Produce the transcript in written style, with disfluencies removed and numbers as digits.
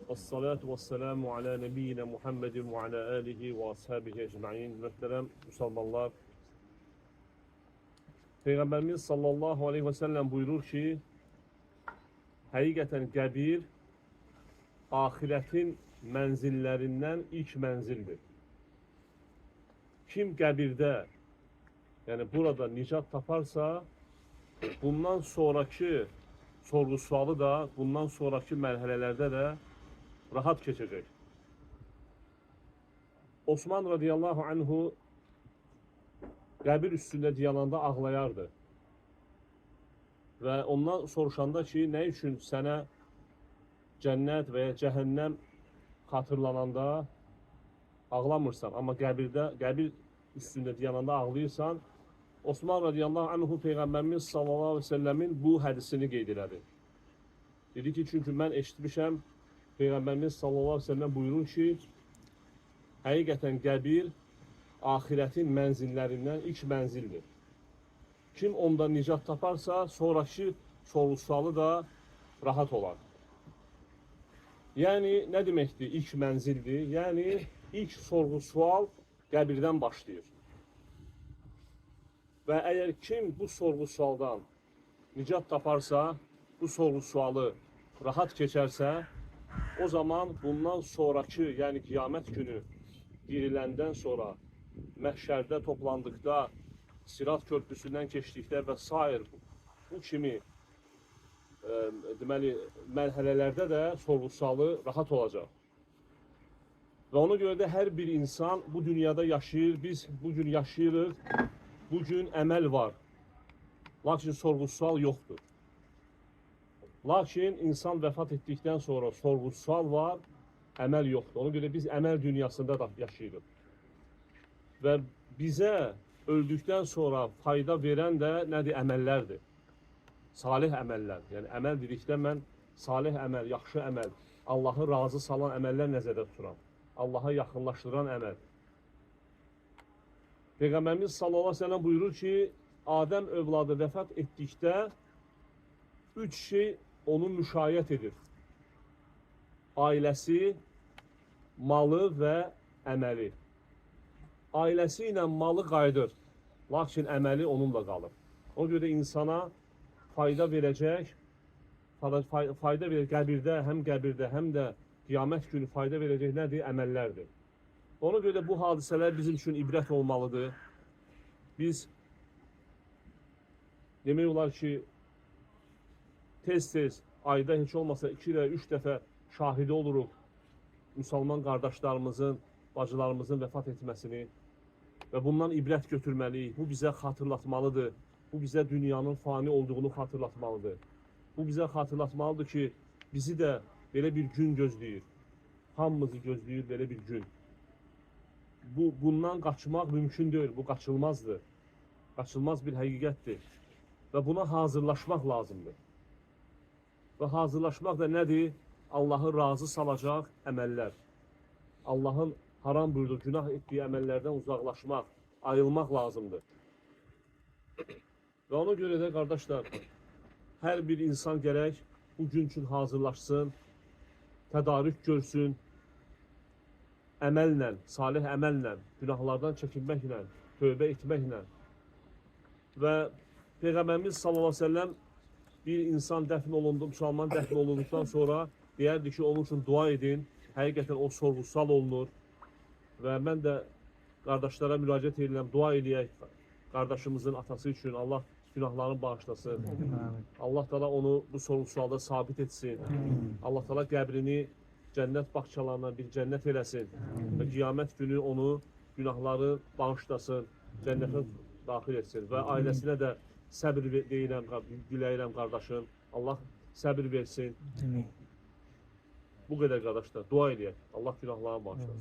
Esselatu vesselamu ala nebiyyina Muhammedin ve ala alihi ve ashabihi ecma'in. Muhterem Müslümanlar, Peygamberimiz sallallahu aleyhi ve sellem buyurur ki, həqiqətən qəbir ahiretin menzillerinden ilk menzildir. Kim qəbirdə, yani burada nicat taparsa, bundan sonraki sorgu sualı da, bundan sonraki mərhəlelerde de rahat keçəcək. Osman radiyallahu anhu qəbir üstündə dayananda ağlayardı. Və ondan soruşanda ki, nə üçün sənə cənnət və ya cəhənnəm xatırlananda ağlamırsan, amma qəbir üstündə dayananda ağlayırsan, Osman radiyallahu anhu Peygamberimiz sallallahu aleyhi ve sellemin bu hədisini qeyd elədi. Dedi ki, çünkü mən eşitmişəm, Peygamberimiz sallallahu aleyhi ve sellem buyurur ki, həqiqətən qəbir ahiretin menzillerinden ilk menzildir. Kim onda nicat taparsa, sonraki sorgusualı da rahat olar. Yani ne demektir ilk menzildir? Yani ilk sorgu-sual qəbirdən başlayır. Ve eğer kim bu sorgu-sualdan nicat taparsa, bu sorgu-sualı rahat keçərsə, o zaman bundan sonraki, yani kıyamet günü diriləndən sonra, məhşərdə toplandıqda, Sirat köprüsündən keçdikdə və s. bu kimi deməli, mərhələlərdə də sorğu-sualı rahat olacaq. Və ona görə də hər bir insan bu dünyada yaşayır, biz bugün yaşayırıq, bugün əməl var. Lakin sorğu-sual yoxdur. Lakin insan vəfat etdikdən sonra sorğu-sual var, əməl yoxdur. Ona görə biz əməl dünyasında da yaşayırıq. Və bizə öldükdən sonra fayda verən də nədir? Əməllərdir. Salih əməllər. Yəni əməl dedikdə mən salih əməl, yaxşı əməl, Allahı razı salan əməllər nəzərdə tuturam. Allaha yaxınlaşdıran əməl. Peygamberimiz sallallahu aleyhi ve sellem buyurur ki, Adəm övladı vəfat etdikdə 3 şey onu müşayiət edir. Ailəsi, malı və əməli. Ailəsi ilə malı qayıdır, lakin əməli onunla qalır. Ona görə insana fayda verəcək, fayda verəcək qəbirdə, həm də qiyamət günü fayda verəcək nədir? Əməllərdir. Ona görə bu hadisələr bizim üçün ibrət olmalıdır. Biz demək olar ki, tez-tez, ayda heç olmasa 2 və 3 dəfə şahidi oluruq müsəlman qardaşlarımızın, bacılarımızın vəfat etməsini və bundan ibrət götürməliyik. Bu bizə xatırlatmalıdır. Bu bizə dünyanın fani olduğunu xatırlatmalıdır. Bu bizə xatırlatmalıdır ki, bizi də belə bir gün gözləyir. Hamımızı gözləyir belə bir gün. Bundan qaçmaq mümkün deyil, bu qaçılmazdır. Qaçılmaz bir həqiqətdir. Və buna hazırlaşmaq lazımdır. Və hazırlaşmaq da nədir? Allahı razı salacaq əməllər. Allahın haram buyurduğu, günah etdiyi əməllərdən uzaqlaşmaq, ayılmaq lazımdır. Və ona görə də qardaşlar, hər bir insan gərək bu gün üçün hazırlaşsın, tədarük görsün, əməllə, salih əməllə, günahlardan çəkinməklə, tövbə etməklə. Və Peyğəmbərimiz sallallahu aleyhi ve sellem bir insan dəfn olundu, müsəlman dəfn olunduktan sonra deyərdi ki, onun üçün dua edin, həqiqətən o sorğu-sual olunur. Və mən də qardaşlara müraciət edirəm, dua eləyək qardaşımızın atası üçün, Allah günahlarını bağışlasın. Allah Teala onu bu sorğu-sualda sabit etsin. Allah Teala qəbrini cənnət bağçalarına bir cənnət eləsin. Və qiyamət günü onu günahları bağışlasın, cənnətə daxil etsin. Və ailəsinə də səbir diləyirəm qardaşım. Allah səbir versin. Bu qədər qardaşlar, dua eləyək. Allah günahlarını bağışlasın.